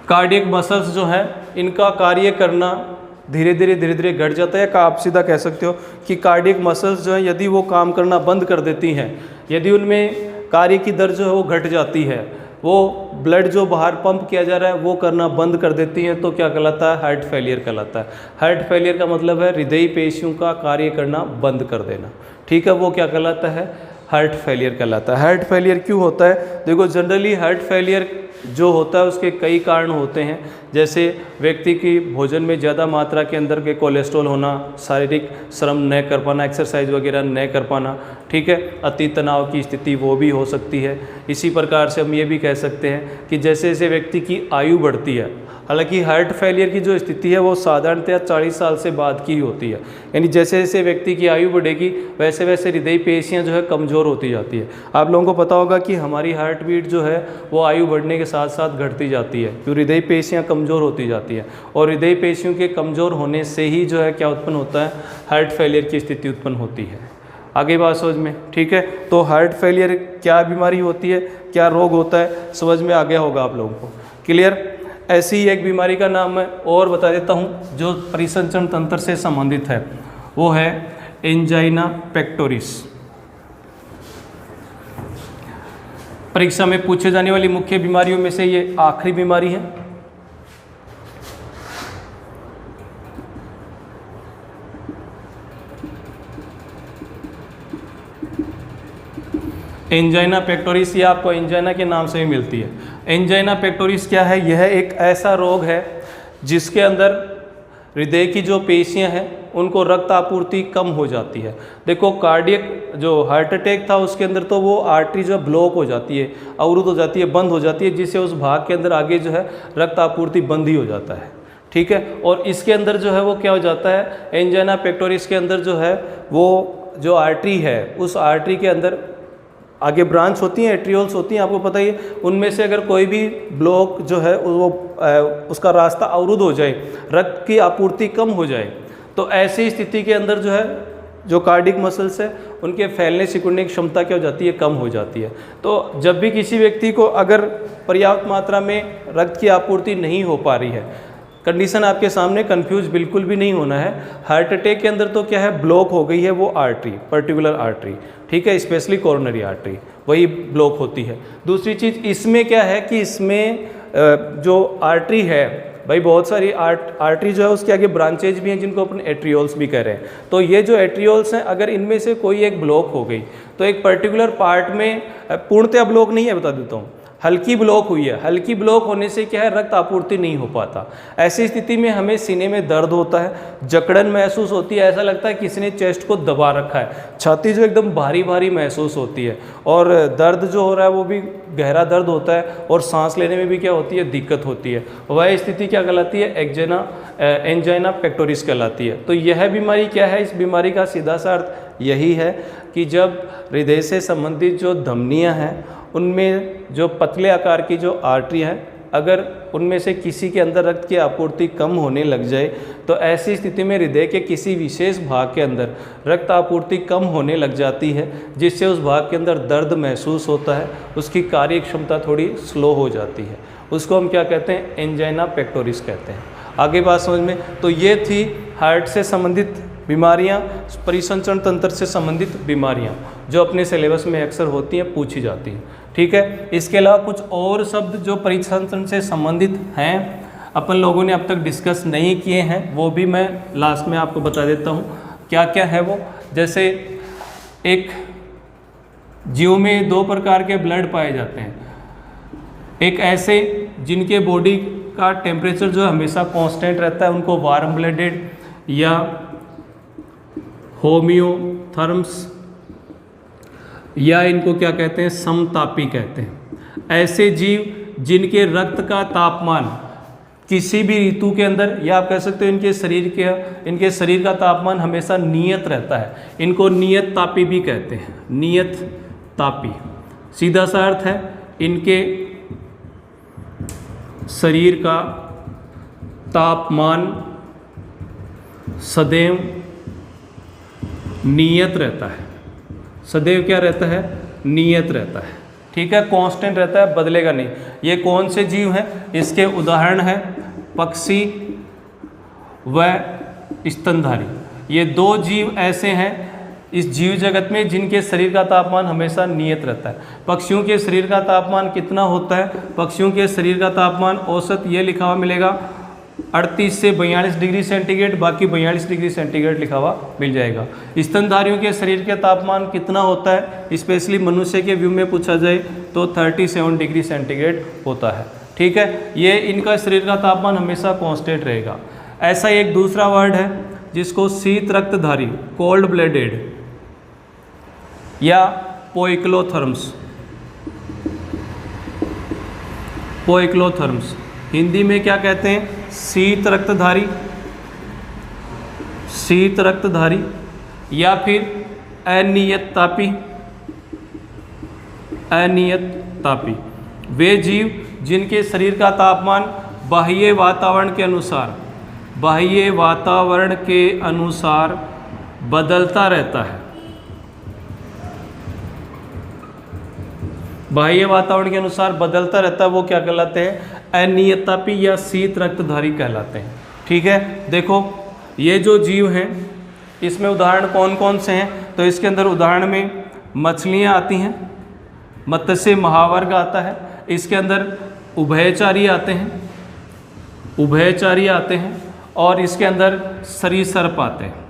Speaker 1: कार्डियक मसल्स जो है, इनका कार्य करना धीरे धीरे घट जाता है। आप सीधा कह सकते हो कि कार्डियक मसल्स जो है, यदि वो काम करना बंद कर देती हैं, यदि उनमें कार्य की दर जो है वो घट जाती है, वो ब्लड जो बाहर पंप किया जा रहा है वो करना बंद कर देती हैं, तो क्या कहलाता है? हार्ट फेलियर कहलाता है। हार्ट फेलियर का मतलब है हृदय पेशियों का कार्य करना बंद कर देना। ठीक है, वो क्या कहलाता है? हार्ट फेलियर कहलाता है। हार्ट फेलियर क्यों होता है? देखो, जनरली हार्ट फेलियर जो होता है उसके कई कारण होते हैं, जैसे व्यक्ति की भोजन में ज़्यादा मात्रा के अंदर के कोलेस्ट्रॉल होना, शारीरिक श्रम न कर पाना, एक्सरसाइज वगैरह न कर पाना, ठीक है। अति तनाव की स्थिति वो भी हो सकती है। इसी प्रकार से हम ये भी कह सकते हैं कि जैसे जैसे व्यक्ति की आयु बढ़ती है, हालांकि हार्ट फेलियर की जो स्थिति है वो साधारणतः 40 साल से बाद की होती है, यानी जैसे जैसे व्यक्ति की आयु बढ़ेगी वैसे वैसे हृदय पेशियाँ जो है कमज़ोर होती जाती है। आप लोगों को पता होगा कि हमारी हार्ट बीट जो है वो आयु बढ़ने के साथ साथ घटती जाती है, क्योंकि हृदय पेशियाँ कमज़ोर होती जाती है, और हृदय पेशियों के कमज़ोर होने से ही जो है क्या उत्पन्न होता है, हार्ट फेलियर की स्थिति उत्पन्न होती है। आगे बात समझ में, ठीक है। तो हार्ट फेलियर क्या बीमारी होती है, क्या रोग होता है, समझ में आ गया होगा आप लोगों को, क्लियर। ऐसी ही एक बीमारी का नाम मैं और बता देता हूँ जो परिसंचरण तंत्र से संबंधित है, वो है एंजाइना पेक्टोरिस। परीक्षा में पूछे जाने वाली मुख्य बीमारियों में से ये आखिरी बीमारी है। एंजाइना पेक्टोरिस, ये आपको एंजाइना के नाम से ही मिलती है। एंजाइना पेक्टोरिस क्या है, यह एक ऐसा रोग है जिसके अंदर हृदय की जो पेशियां हैं उनको रक्त आपूर्ति कम हो जाती है। देखो कार्डियक जो हार्ट अटैक था उसके अंदर तो वो आर्टरी जो ब्लॉक हो जाती है, अवरुद्ध हो जाती है, बंद हो जाती है, जिससे उस भाग के अंदर आगे जो है रक्त आपूर्ति बंद ही हो जाता है, ठीक है। और इसके अंदर जो है वो क्या हो जाता है, एंजाइना पेक्टोरिस के अंदर जो है वो जो आर्टरी है उस आर्टरी के अंदर आगे ब्रांच होती हैं, एट्रियोल्स होती हैं, आपको पता ही है। उनमें से अगर कोई भी ब्लॉक जो है वो उसका रास्ता अवरुद्ध हो जाए, रक्त की आपूर्ति कम हो जाए, तो ऐसी स्थिति के अंदर जो है जो कार्डिक मसल्स है उनके फैलने सिकुड़ने की क्षमता क्या हो जाती है, कम हो जाती है। तो जब भी किसी व्यक्ति को अगर पर्याप्त मात्रा में रक्त की आपूर्ति नहीं हो पा रही है, कंडीशन आपके सामने, कंफ्यूज बिल्कुल भी नहीं होना है। हार्ट अटैक के अंदर तो क्या है, ब्लॉक हो गई है वो आर्टरी, पर्टिकुलर आर्टरी, ठीक है, स्पेशली कोरोनरी आर्टरी, वही ब्लॉक होती है। दूसरी चीज़ इसमें क्या है कि इसमें जो आर्टरी है भाई, बहुत सारी आर्टरी जो है उसके आगे ब्रांचेज भी हैं जिनको अपन एट्रियोल्स भी कह रहे हैं। तो ये जो एट्रियोल्स हैं अगर इनमें से कोई एक ब्लॉक हो गई तो एक पर्टिकुलर पार्ट में, पूर्णतः ब्लॉक नहीं है, बता देता हूँ, हल्की ब्लॉक हुई है, हल्की ब्लॉक होने से क्या है, रक्त आपूर्ति नहीं हो पाता। ऐसी स्थिति में हमें सीने में दर्द होता है, जकड़न महसूस होती है, ऐसा लगता है किसी ने चेस्ट को दबा रखा है, छाती जो एकदम भारी भारी महसूस होती है, और दर्द जो हो रहा है वो भी गहरा दर्द होता है, और सांस लेने में भी क्या होती है, दिक्कत होती है। वह स्थिति क्या कहलाती है, एंजाइना पेक्टोरिस कहलाती है। तो यह बीमारी क्या है, इस बीमारी का सीधा सा अर्थ यही है कि जब हृदय से संबंधित जो धमनियाँ हैं उनमें जो पतले आकार की जो आर्टरी है, अगर उनमें से किसी के अंदर रक्त की आपूर्ति कम होने लग जाए तो ऐसी स्थिति में हृदय के किसी विशेष भाग के अंदर रक्त आपूर्ति कम होने लग जाती है, जिससे उस भाग के अंदर दर्द महसूस होता है, उसकी कार्य क्षमता थोड़ी स्लो हो जाती है। उसको हम क्या कहते हैं, एंजाइना पेक्टोरिस कहते हैं। आगे बात समझ में, तो ये थी हार्ट से संबंधित बीमारियां, परिसंचरण तंत्र से संबंधित बीमारियां जो अपने सिलेबस में अक्सर होती हैं, पूछी जाती हैं, ठीक है। इसके अलावा कुछ और शब्द जो परिसंचरण से संबंधित हैं अपन लोगों ने अब तक डिस्कस नहीं किए हैं, वो भी मैं लास्ट में आपको बता देता हूँ क्या क्या है वो। जैसे एक जीव में दो प्रकार के ब्लड पाए जाते हैं, एक ऐसे जिनके बॉडी का टेम्परेचर जो हमेशा कांस्टेंट रहता है उनको वार्म ब्लडेड या होम्योथर्म्स, या इनको क्या कहते हैं, समतापी कहते हैं। ऐसे जीव जिनके रक्त का तापमान किसी भी ऋतु के अंदर, या आप कह सकते हो इनके शरीर का तापमान हमेशा नियत रहता है, इनको नियत तापी भी कहते हैं। नियत तापी सीधा सा अर्थ है इनके शरीर का तापमान सदैव नियत रहता है। सदैव क्या रहता है, नियत रहता है, ठीक है, कांस्टेंट रहता है, बदलेगा नहीं। ये कौन से जीव हैं, इसके उदाहरण हैं पक्षी व स्तनधारी। ये दो जीव ऐसे हैं इस जीव जगत में जिनके शरीर का तापमान हमेशा नियत रहता है। पक्षियों के शरीर का तापमान कितना होता है, पक्षियों के शरीर का तापमान औसत ये लिखा हुआ मिलेगा 38 से 42 डिग्री सेंटीग्रेड, बाकी 42 डिग्री सेंटीग्रेड लिखा हुआ मिल जाएगा। स्तनधारियों के शरीर का तापमान कितना होता है, स्पेशली मनुष्य के व्यू में पूछा जाए तो 37 डिग्री सेंटीग्रेड होता है, ठीक है। ये इनका शरीर का तापमान हमेशा कांस्टेंट रहेगा। ऐसा एक दूसरा वर्ड है जिसको शीत रक्तधारी, कोल्ड ब्लडेड, या पोइक्लोथर्म्स। पोइक्लोथर्म्स हिंदी में क्या कहते हैं? शीत रक्तधारी, शीत रक्तधारी, या फिर अनियत तापी, अनियत तापी। वे जीव जिनके शरीर का तापमान बाह्य वातावरण के अनुसार, बाह्य वातावरण के अनुसार बदलता रहता है, बाह्य वातावरण के अनुसार बदलता रहता है, वो क्या कहलाते हैं? अनियतापी या शीत रक्तधारी कहलाते हैं। ठीक है, देखो ये जो जीव हैं इसमें उदाहरण कौन कौन से हैं? तो इसके अंदर उदाहरण में मछलियाँ आती हैं, मत्स्य महावर्ग आता है, इसके अंदर उभयचारी आते हैं, उभयचारी आते हैं, और इसके अंदर सरीसृप आते हैं,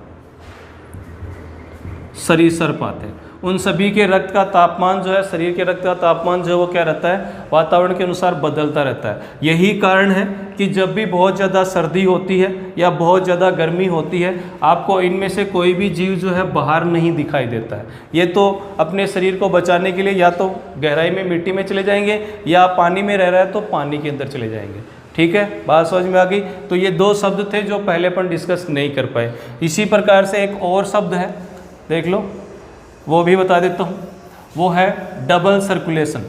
Speaker 1: सरीसृप आते हैं। उन सभी के रक्त का तापमान जो है, शरीर के रक्त का तापमान जो है वो क्या रहता है? वातावरण के अनुसार बदलता रहता है। यही कारण है कि जब भी बहुत ज़्यादा सर्दी होती है या बहुत ज़्यादा गर्मी होती है, आपको इनमें से कोई भी जीव जो है बाहर नहीं दिखाई देता है। ये तो अपने शरीर को बचाने के लिए या तो गहराई में मिट्टी में चले जाएंगे, या पानी में रह रहा है तो पानी के अंदर चले जाएंगे। ठीक है, बात समझ में आ गई? तो ये दो शब्द थे जो पहले अपन डिस्कस नहीं कर पाए। इसी प्रकार से एक और शब्द है, देख लो, वो भी बता देता हूँ, वो है डबल सर्कुलेशन,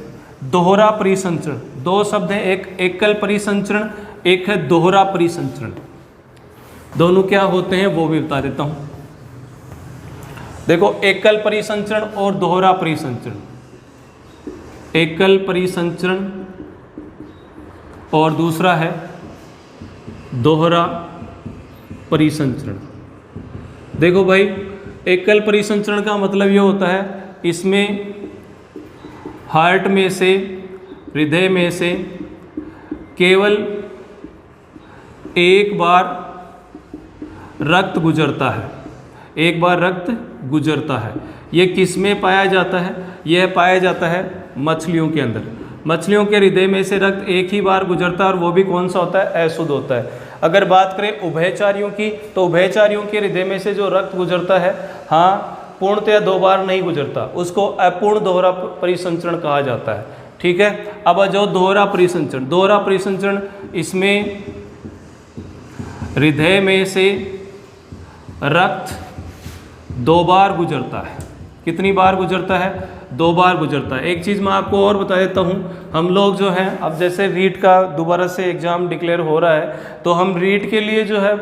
Speaker 1: दोहरा परिसंचरण। दो शब्द हैं, एक एकल परिसंचरण, एक है दोहरा परिसंचरण। दोनों क्या होते हैं वो भी बता देता हूँ। देखो, एकल परिसंचरण और दोहरा परिसंचरण, एकल परिसंचरण और दूसरा है दोहरा परिसंचरण। देखो भाई, एकल परिसंचरण का मतलब ये होता है, इसमें हार्ट में से, हृदय में से केवल एक बार रक्त गुजरता है, एक बार रक्त गुजरता है। ये किस में पाया जाता है? यह पाया जाता है मछलियों के अंदर। मछलियों के हृदय में से रक्त एक ही बार गुजरता है, और वो भी कौन सा होता है? अशुद्ध होता है। अगर बात करें उभयचारियों की, तो उभयचारियों के हृदय में से जो रक्त गुजरता है, हाँ, पूर्णतया दो बार नहीं गुजरता, उसको अपूर्ण दोहरा परिसंचरण कहा जाता है। ठीक है, अब जो दोहरा परिसंचरण, दोहरा परिसंचरण, इसमें हृदय में से रक्त दो बार गुजरता है। कितनी बार गुजरता है? दो बार गुजरता है। एक चीज़ मैं आपको और बता देता हूँ, हम लोग जो हैं, अब जैसे रीट का दोबारा से एग्ज़ाम डिक्लेयर हो रहा है, तो हम रीट के लिए जो है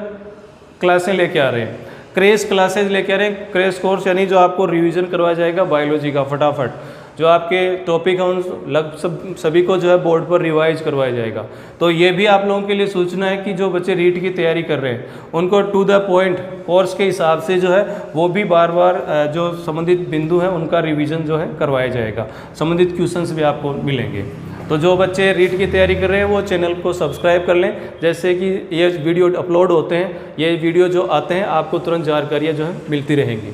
Speaker 1: क्लासें लेके आ रहे हैं, क्रेश क्लासेज लेके आ रहे हैं, क्रेश कोर्स, यानी जो आपको रिवीजन करवाया जाएगा बायोलॉजी का फटाफट, जो आपके टॉपिक हैं उन सभी को जो है बोर्ड पर रिवाइज करवाया जाएगा। तो ये भी आप लोगों के लिए सूचना है कि जो बच्चे रीट की तैयारी कर रहे हैं, उनको टू द पॉइंट कोर्स के हिसाब से जो है वो भी बार बार जो संबंधित बिंदु हैं उनका रिवीजन जो है करवाया जाएगा, संबंधित क्वेश्चंस भी आपको मिलेंगे। तो जो बच्चे रीट की तैयारी कर रहे हैं वो चैनल को सब्सक्राइब कर लें, जैसे कि ये वीडियो अपलोड होते हैं, ये वीडियो जो आते हैं आपको तुरंत जानकारियाँ जो है मिलती रहेंगी।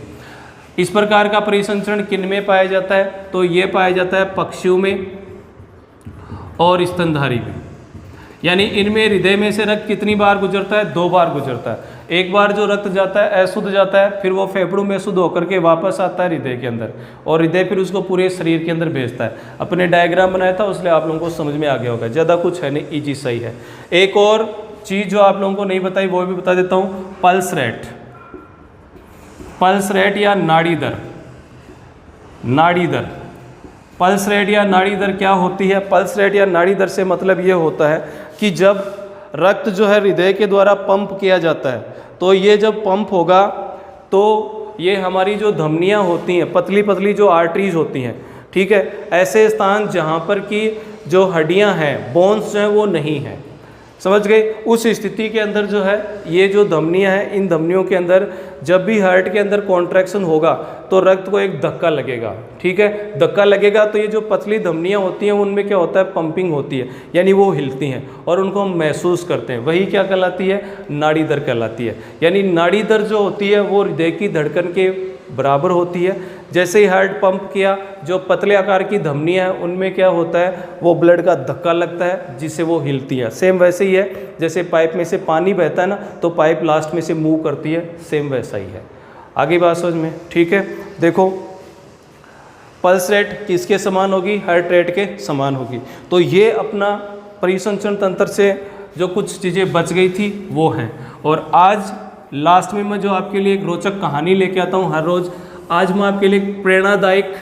Speaker 1: इस प्रकार का परिसंचरण किन में पाया जाता है? तो ये पाया जाता है पक्षियों में और स्तनधारी में। यानी इनमें हृदय में से रक्त कितनी बार गुजरता है? दो बार गुजरता है। एक बार जो रक्त जाता है अशुद्ध जाता है, फिर वो फेफड़ों में शुद्ध होकर के वापस आता है हृदय के अंदर, और हृदय फिर उसको पूरे शरीर के अंदर भेजता है। अपने डायग्राम बनाया था, उसलिए आप लोगों को समझ में आ गया होगा, ज़्यादा कुछ है नहीं, ईजी सही है। एक और चीज़ जो आप लोगों को नहीं बताई वो भी बता देता हूँ, पल्स रेट। पल्स रेट या नाड़ी दर, नाड़ी दर, पल्स रेट या नाड़ी दर क्या होती है? पल्स रेट या नाड़ी दर से मतलब ये होता है कि जब रक्त जो है हृदय के द्वारा पंप किया जाता है, तो ये जब पंप होगा तो ये हमारी जो धमनियाँ होती हैं, पतली पतली जो आर्टरीज होती हैं, ठीक है, ऐसे स्थान जहाँ पर कि जो हड्डियाँ हैं, बोन्स जो हैं वो नहीं हैं, समझ गए? उस स्थिति के अंदर जो है ये जो धमनियाँ हैं, इन धमनियों के अंदर जब भी हार्ट के अंदर कॉन्ट्रैक्शन होगा तो रक्त को एक धक्का लगेगा, ठीक है, धक्का लगेगा तो ये जो पतली धमनियाँ होती हैं उनमें क्या होता है? पंपिंग होती है, यानी वो हिलती हैं और उनको हम महसूस करते हैं। वही क्या कहलाती है? नाड़ी दर कहलाती है। यानी नाड़ी दर जो होती है वो हृदय की धड़कन के बराबर होती है। जैसे ही हार्ट पंप किया, जो पतले आकार की धमनियाँ हैं उनमें क्या होता है? वो ब्लड का धक्का लगता है जिससे वो हिलती है। सेम वैसे ही है, जैसे पाइप में से पानी बहता है ना, तो पाइप लास्ट में से मूव करती है, सेम वैसा ही है। आगे बात समझ में? ठीक है, देखो पल्स रेट किसके समान होगी? हार्ट रेट के समान होगी। तो ये अपना परिसंचरण तंत्र से जो कुछ चीज़ें बच गई थी वो हैं। और आज लास्ट में मैं जो आपके लिए एक रोचक कहानी लेके आता हूँ हर रोज़, आज मैं आपके लिए एक प्रेरणादायक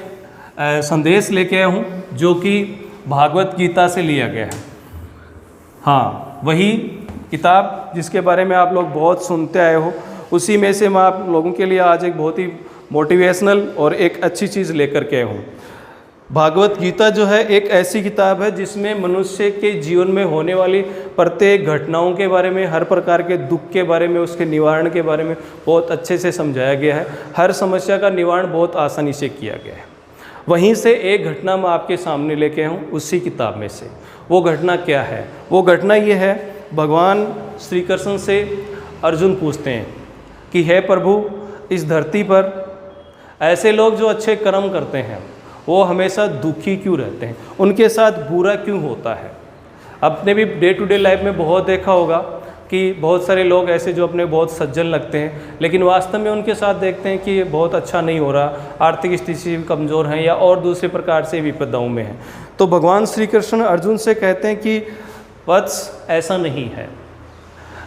Speaker 1: संदेश लेके आया हूँ जो कि भागवत गीता से लिया गया है। हाँ, वही किताब जिसके बारे में आप लोग बहुत सुनते आए हो, उसी में से मैं आप लोगों के लिए आज एक बहुत ही मोटिवेशनल और एक अच्छी चीज़ लेकर के आया हूँ। भागवत गीता जो है एक ऐसी किताब है जिसमें मनुष्य के जीवन में होने वाली प्रत्येक घटनाओं के बारे में, हर प्रकार के दुख के बारे में, उसके निवारण के बारे में बहुत अच्छे से समझाया गया है। हर समस्या का निवारण बहुत आसानी से किया गया है। वहीं से एक घटना मैं आपके सामने लेके आया हूँ उसी किताब में से। वो घटना क्या है? वो घटना ये है, भगवान श्री कृष्ण से अर्जुन पूछते हैं कि हे प्रभु, इस धरती पर ऐसे लोग जो अच्छे कर्म करते हैं वो हमेशा दुखी क्यों रहते हैं? उनके साथ बुरा क्यों होता है? आपने भी डे टू डे लाइफ में बहुत देखा होगा कि बहुत सारे लोग ऐसे जो अपने बहुत सज्जन लगते हैं, लेकिन वास्तव में उनके साथ देखते हैं कि ये बहुत अच्छा नहीं हो रहा, आर्थिक स्थिति कमज़ोर हैं या और दूसरे प्रकार से विपदाओं में हैं। तो भगवान श्री कृष्ण अर्जुन से कहते हैं कि वत्स, ऐसा नहीं है,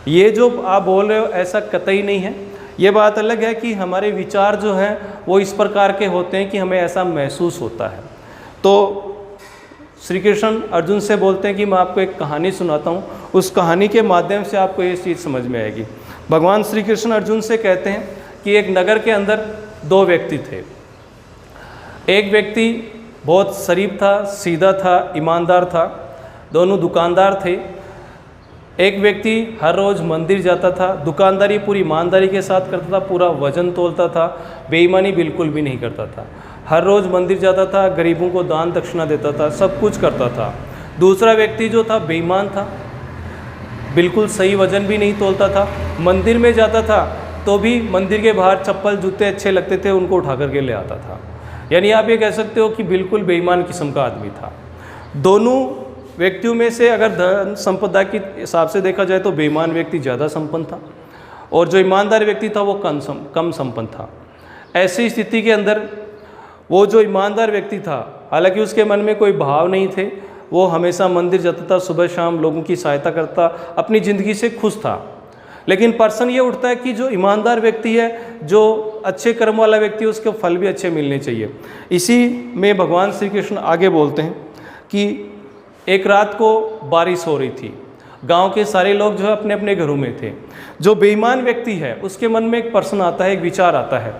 Speaker 1: ये जो आप बोल रहे हो ऐसा कतई नहीं है। ये बात अलग है कि हमारे विचार जो हैं वो इस प्रकार के होते हैं कि हमें ऐसा महसूस होता है। तो श्री कृष्ण अर्जुन से बोलते हैं कि मैं आपको एक कहानी सुनाता हूँ, उस कहानी के माध्यम से आपको ये चीज़ समझ में आएगी। भगवान श्री कृष्ण अर्जुन से कहते हैं कि एक नगर के अंदर दो व्यक्ति थे। एक व्यक्ति बहुत शरीफ था, सीधा था, ईमानदार था, दोनों दुकानदार थे। एक व्यक्ति हर रोज़ मंदिर जाता था, दुकानदारी पूरी ईमानदारी के साथ करता था, पूरा वजन तोलता था, बेईमानी बिल्कुल भी नहीं करता था। हर रोज़ मंदिर जाता था, गरीबों को दान दक्षिणा देता था, सब कुछ करता था। दूसरा व्यक्ति जो था बेईमान था, बिल्कुल सही वजन भी नहीं तोलता था, मंदिर में जाता था तो भी मंदिर के बाहर चप्पल जूते अच्छे लगते थे उनको उठा करके ले आता था। यानी आप ये कह सकते हो कि बिल्कुल बेईमान किस्म का आदमी था। दोनों व्यक्तियों में से अगर धन संपदा के हिसाब से देखा जाए तो बेईमान व्यक्ति ज़्यादा संपन्न था और जो ईमानदार व्यक्ति था वो कम संपन्न था। ऐसी स्थिति के अंदर वो जो ईमानदार व्यक्ति था, हालांकि उसके मन में कोई भाव नहीं थे, वो हमेशा मंदिर जाता था, सुबह शाम लोगों की सहायता करता, अपनी ज़िंदगी से खुश था। लेकिन प्रश्न ये उठता है कि जो ईमानदार व्यक्ति है, जो अच्छे कर्म वाला व्यक्ति है, उसके फल भी अच्छे मिलने चाहिए। इसी में भगवान श्री कृष्ण आगे बोलते हैं कि एक रात को बारिश हो रही थी, गांव के सारे लोग जो है अपने अपने घरों में थे। जो बेईमान व्यक्ति है उसके मन में एक प्रश्न आता है, एक विचार आता है।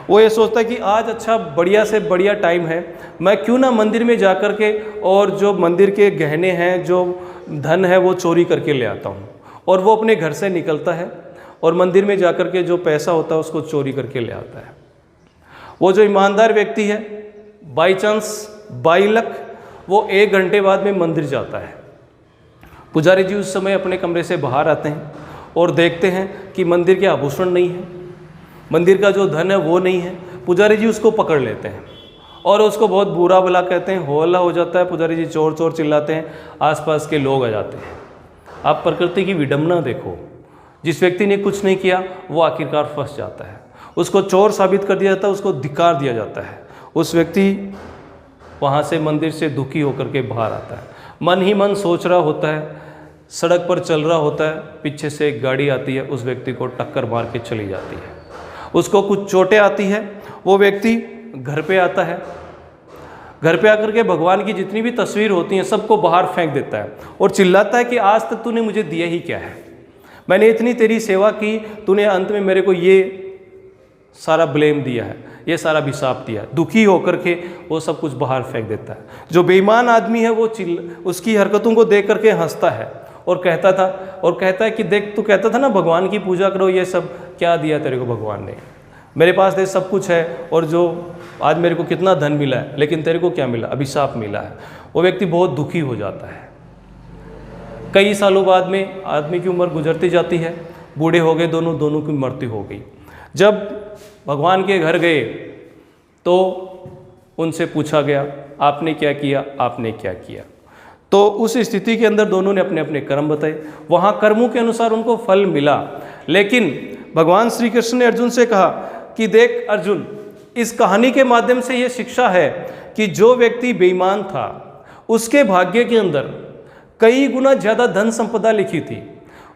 Speaker 1: वो ये सोचता है कि आज अच्छा बढ़िया से बढ़िया टाइम है, मैं क्यों ना मंदिर में जा कर के और जो मंदिर के गहने हैं, जो धन है वो चोरी करके ले आता हूँ। और वो अपने घर से निकलता है और मंदिर में जा कर के जो पैसा होता है उसको चोरी करके ले आता है। वो जो ईमानदार व्यक्ति है, बाई चांस, बाई लक, वो 1 घंटे बाद में मंदिर जाता है। पुजारी जी उस समय अपने कमरे से बाहर आते हैं और देखते हैं कि मंदिर के आभूषण नहीं है, मंदिर का जो धन है वो नहीं है। पुजारी जी उसको पकड़ लेते हैं और उसको बहुत बुरा भला कहते हैं, हो हल्ला हो जाता है, पुजारी जी चोर चोर चिल्लाते हैं, आसपास के लोग आ जाते हैं। आप प्रकृति की विडंबना देखो, जिस व्यक्ति ने कुछ नहीं किया वो आखिरकार फंस जाता है, उसको चोर साबित कर दिया जाता है, उसको धिक्कार दिया जाता है। उस व्यक्ति वहाँ से मंदिर से दुखी होकर के बाहर आता है, मन ही मन सोच रहा होता है, सड़क पर चल रहा होता है, पीछे से एक गाड़ी आती है, उस व्यक्ति को टक्कर मार के चली जाती है, उसको कुछ चोटें आती है। वो व्यक्ति घर पे आता है, घर पे आकर के भगवान की जितनी भी तस्वीर होती हैं सबको बाहर फेंक देता है और चिल्लाता है कि आज तक तूने मुझे दिया ही क्या है, मैंने इतनी तेरी सेवा की, तूने अंत में मेरे को ये सारा ब्लेम दिया है, ये सारा अभिशाप दिया है। दुखी होकर के वो सब कुछ बाहर फेंक देता है। जो बेईमान आदमी है वो उसकी हरकतों को देख करके हंसता है और कहता है कि देख, तू कहता था ना भगवान की पूजा करो, ये सब क्या दिया तेरे को भगवान ने, मेरे पास देख सब कुछ है और जो आज मेरे को कितना धन मिला है, लेकिन तेरे को क्या मिला, अभिशाप मिला है। वो व्यक्ति बहुत दुखी हो जाता है। कई सालों बाद में आदमी की उम्र गुजरती जाती है, बूढ़े हो गए, दोनों की मृत्यु हो गई। जब भगवान के घर गए तो उनसे पूछा गया, आपने क्या किया, आपने क्या किया। तो उस स्थिति के अंदर दोनों ने अपने अपने कर्म बताए, वहाँ कर्मों के अनुसार उनको फल मिला। लेकिन भगवान श्री कृष्ण ने अर्जुन से कहा कि देख अर्जुन, इस कहानी के माध्यम से ये शिक्षा है कि जो व्यक्ति बेईमान था उसके भाग्य के अंदर कई गुना ज़्यादा धन संपदा लिखी थी,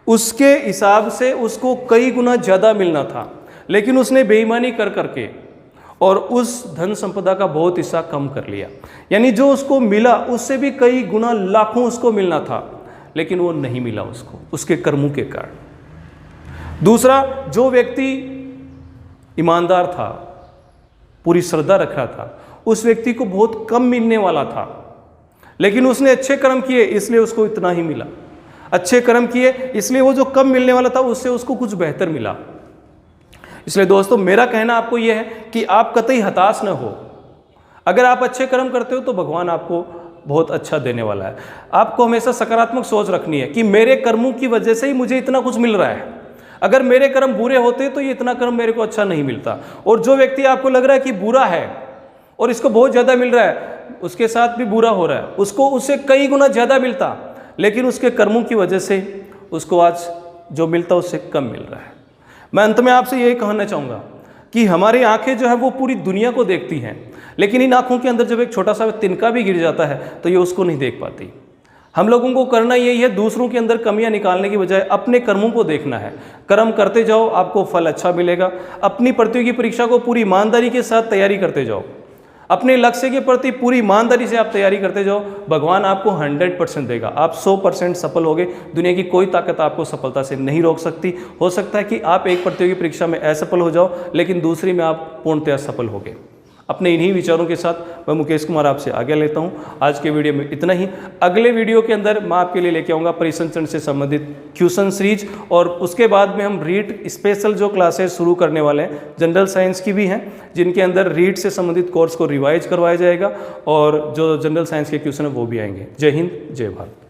Speaker 1: उसके हिसाब से उसको कई गुना ज़्यादा मिलना था, लेकिन उसने बेईमानी कर करके और उस धन संपदा का बहुत हिस्सा कम कर लिया। यानी जो उसको मिला उससे भी कई गुना लाखों उसको मिलना था, लेकिन वो नहीं मिला उसको, उसके कर्मों के कारण। दूसरा, जो व्यक्ति ईमानदार था, पूरी श्रद्धा रख रहा था, उस व्यक्ति को बहुत कम मिलने वाला था, लेकिन उसने अच्छे कर्म किए इसलिए उसको इतना ही मिला। अच्छे कर्म किए इसलिए वो जो कम मिलने वाला था उससे उसको कुछ बेहतर मिला। इसलिए दोस्तों, मेरा कहना आपको यह है कि आप कतई हताश न हो। अगर आप अच्छे कर्म करते हो तो भगवान आपको बहुत अच्छा देने वाला है। आपको हमेशा सकारात्मक सोच रखनी है कि मेरे कर्मों की वजह से ही मुझे इतना कुछ मिल रहा है। अगर मेरे कर्म बुरे होते तो ये इतना कर्म मेरे को अच्छा नहीं मिलता। और जो व्यक्ति आपको लग रहा है कि बुरा है और इसको बहुत ज़्यादा मिल रहा है, उसके साथ भी बुरा हो रहा है, उसको उससे कई गुना ज़्यादा मिलता, लेकिन उसके कर्मों की वजह से उसको आज जो मिलता उससे कम मिल रहा है। मैं अंत में आपसे यही कहना चाहूँगा कि हमारी आंखें जो है वो पूरी दुनिया को देखती हैं, लेकिन इन आँखों के अंदर जब एक छोटा सा तिनका भी गिर जाता है तो ये उसको नहीं देख पाती। हम लोगों को करना यही है, दूसरों के अंदर कमियां निकालने की बजाय अपने कर्मों को देखना है। कर्म करते जाओ, आपको फल अच्छा मिलेगा। अपनी प्रतियोगी परीक्षा को पूरी ईमानदारी के साथ तैयारी करते जाओ, अपने लक्ष्य के प्रति पूरी ईमानदारी से आप तैयारी करते जाओ। भगवान आपको 100% देगा, आप 100% सफल होगे। दुनिया की कोई ताकत आपको सफलता से नहीं रोक सकती। हो सकता है कि आप एक प्रतियोगी परीक्षा में असफल हो जाओ, लेकिन दूसरी में आप पूर्णतया सफल होगे। अपने इन्हीं विचारों के साथ मैं मुकेश कुमार आपसे आगे लेता हूं। आज के वीडियो में इतना ही। अगले वीडियो के अंदर मैं आपके लिए लेके आऊँगा परिसंचरण से संबंधित क्वेश्चन सीरीज, और उसके बाद में हम रीट स्पेशल जो क्लासेस शुरू करने वाले हैं, जनरल साइंस की भी हैं, जिनके अंदर रीट से संबंधित कोर्स को रिवाइज करवाया जाएगा और जो जनरल साइंस के क्वेश्चन है वो भी आएंगे। जय हिंद, जय भारत।